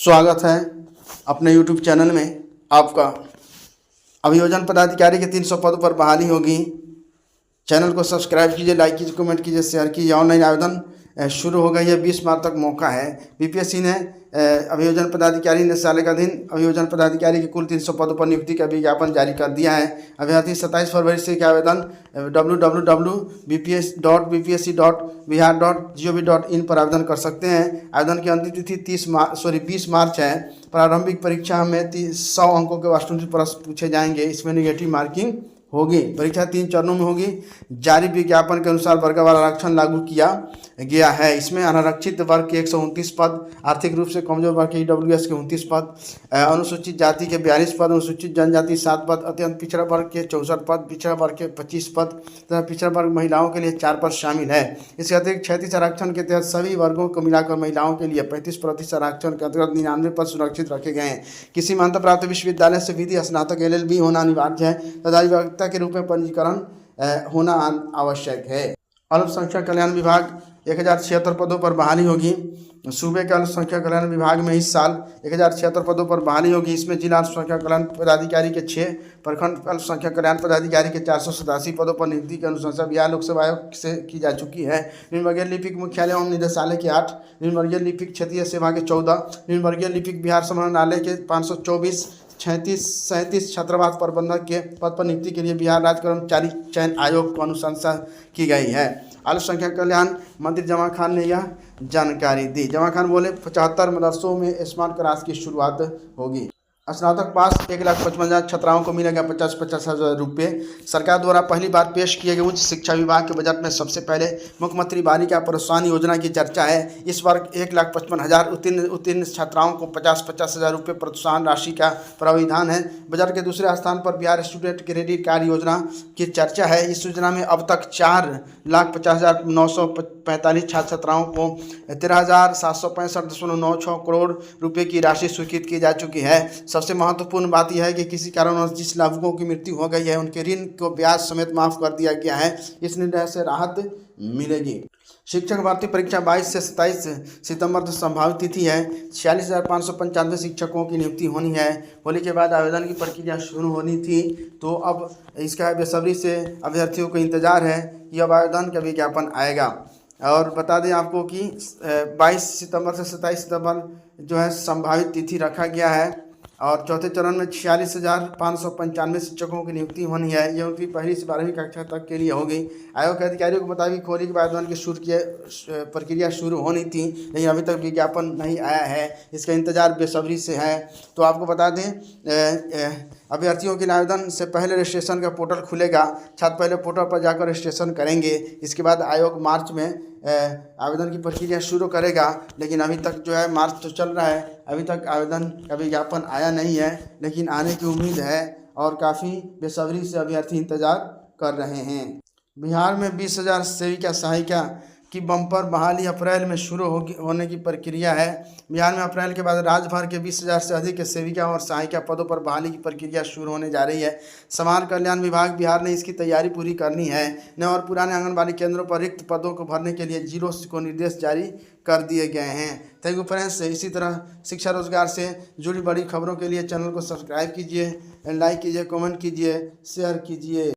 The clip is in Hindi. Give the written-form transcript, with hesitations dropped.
स्वागत है अपने यूट्यूब चैनल में आपका। अभियोजन पदाधिकारी के 300 पदों पर बहाली होगी। चैनल को सब्सक्राइब कीजिए, लाइक कीजिए, कमेंट कीजिए, शेयर कीजिए। ऑनलाइन आवेदन शुरू हो गई है। 20 मार्च तक मौका है। बीपीएससी ने अभियोजन पदाधिकारी निदेशालय का अधीन अभियोजन पदाधिकारी के कुल 300 पदों पर नियुक्ति का विज्ञापन जारी कर दिया है। अभ्यर्थी 27 फरवरी से का आवेदन www.bpsc.bihar.gov.in पर आवेदन कर सकते हैं। आवेदन की अंतिम तिथि 20 मार्च है। प्रारंभिक परीक्षा में 100 अंकों के वास्तुनिक प्रश्न पूछे जाएंगे। इसमें नेगेटिव मार्किंग होगी। परीक्षा 3 चरणों में होगी। जारी विज्ञापन के अनुसार वर्गवार आरक्षण लागू किया गया है। इसमें अनारक्षित वर्ग के 129 पद, आर्थिक रूप से कमजोर वर्ग के ईडब्ल्यूएस के 29 पद, अनुसूचित जाति के 42 पद, अनुसूचित जनजाति 7 पद, अत्यंत पिछड़ा वर्ग के 64 पद, पिछड़ा वर्ग के 25 पद तथा पिछड़ा वर्ग महिलाओं के लिए 4 पद शामिल है। इसके अतिरिक्त 36 आरक्षण के तहत सभी वर्गों को मिलाकर महिलाओं के लिए 35% आरक्षण के अंतर्गत 99 पद सुरक्षित रखे गए हैं। किसी मान्यता प्राप्त विश्वविद्यालय से विधि स्नातक LLB होना अनिवार्य है तथा अधिवक्ता के रूप में पंजीकरण होना आवश्यक है। अल्पसंख्यक कल्याण विभाग 1076 पदों पर बहाली होगी। सूबे के अल्पसंख्यक कल्याण विभाग में इस साल 1076 पदों पर बहाली होगी। इसमें जिला अल्पसंख्यक कल्याण पदाधिकारी के 6, प्रखंड अल्पसंख्यक कल्याण पदाधिकारी के 487 पदों पर नियुक्ति की अनुशंसा बिहार लोक सेवा आयोग से की जा चुकी है। निम्नवर्गीय लिपिक मुख्यालय एवं निदेशालय के 8, निम्नवर्गीय लिपिक क्षेत्रीय सेवा के 14, निम्नवर्गीय लिपिक बिहार समाहरणालय के 524, 37 छात्रावास प्रबंधक के पद पर नियुक्ति के लिए बिहार राज्य कर्मचारी चयन आयोग को अनुशंसा की गई है। अल्पसंख्यक कल्याण मंत्री जमा खान ने यह जानकारी दी। जमा खान बोले 75 मदरसों में स्मार्ट क्लास की शुरुआत होगी। स्नातक पास 1,55,000 छात्राओं को मिलेगा 50-50 हज़ार रुपये। सरकार द्वारा पहली बार पेश किए गए उच्च शिक्षा विभाग के बजट में सबसे पहले मुख्यमंत्री बालिका प्रोत्साहन योजना की चर्चा है। इस वर्ग 1,55,000 उत्तीर्ण छात्राओं को 50-50 हज़ार रुपये प्रोत्साहन राशि का प्राविधान है। बजट के दूसरे स्थान पर बिहार स्टूडेंट क्रेडिट कार्ड योजना की चर्चा है। इस योजना में अब तक 4,50,945 छात्र छात्राओं को 13,765.96 करोड़ रुपये की राशि स्वीकृत की जा चुकी है। सबसे महत्वपूर्ण बात यह है कि किसी कारणवश जिस लाभुकों की मृत्यु हो गई है उनके ऋण को ब्याज समेत माफ कर दिया गया है। इस निर्णय से राहत मिलेगी। शिक्षक भर्ती परीक्षा 22 से 27 सितंबर तक संभावित तिथि है। 46,595 शिक्षकों की नियुक्ति होनी है। होली के बाद आवेदन की प्रक्रिया शुरू होनी थी, तो अब इसका बेसब्री से अभ्यर्थियों को इंतजार है कि अब आवेदन का विज्ञापन आएगा। और बता दें आपको कि 22 सितंबर से 27 सितंबर जो है संभावित तिथि रखा गया है। और चौथे चरण में 46,595 शिक्षकों की नियुक्ति होनी है। यह उनकी पहली से 12वीं कक्षा तक के लिए होगी। आयोग के अधिकारियों के मुताबिक होली के बाद आवेदन की प्रक्रिया शुरू होनी थी, लेकिन अभी तक विज्ञापन नहीं आया है। इसका इंतजार बेसब्री से है। तो आपको बता दें अभ्यर्थियों के आवेदन से पहले रजिस्ट्रेशन का पोर्टल खुलेगा। छात्र पहले पोर्टल पर जाकर रजिस्ट्रेशन करेंगे। इसके बाद आयोग मार्च में आवेदन की प्रक्रिया शुरू करेगा। लेकिन अभी तक जो है मार्च तो चल रहा है, अभी तक आवेदन का विज्ञापन आया नहीं है, लेकिन आने की उम्मीद है और काफ़ी बेसब्री से अभ्यर्थी इंतजार कर रहे हैं। बिहार में 20,000 सेविका सहायिका की बम्पर बहाली अप्रैल में शुरू होने की प्रक्रिया है। बिहार में अप्रैल के बाद राज्य भर के 20,000 से अधिक सेविका और सहायिका पदों पर बहाली की प्रक्रिया शुरू होने जा रही है। समाज कल्याण विभाग बिहार ने इसकी तैयारी पूरी करनी है। नए और पुराने आंगनबाड़ी केंद्रों पर रिक्त पदों को भरने के लिए 0 को निर्देश जारी कर दिए गए हैं। Thank you friends. इसी तरह शिक्षा रोजगार से जुड़ी बड़ी खबरों के लिए चैनल को सब्सक्राइब कीजिए, लाइक कीजिए, कमेंट कीजिए, शेयर कीजिए।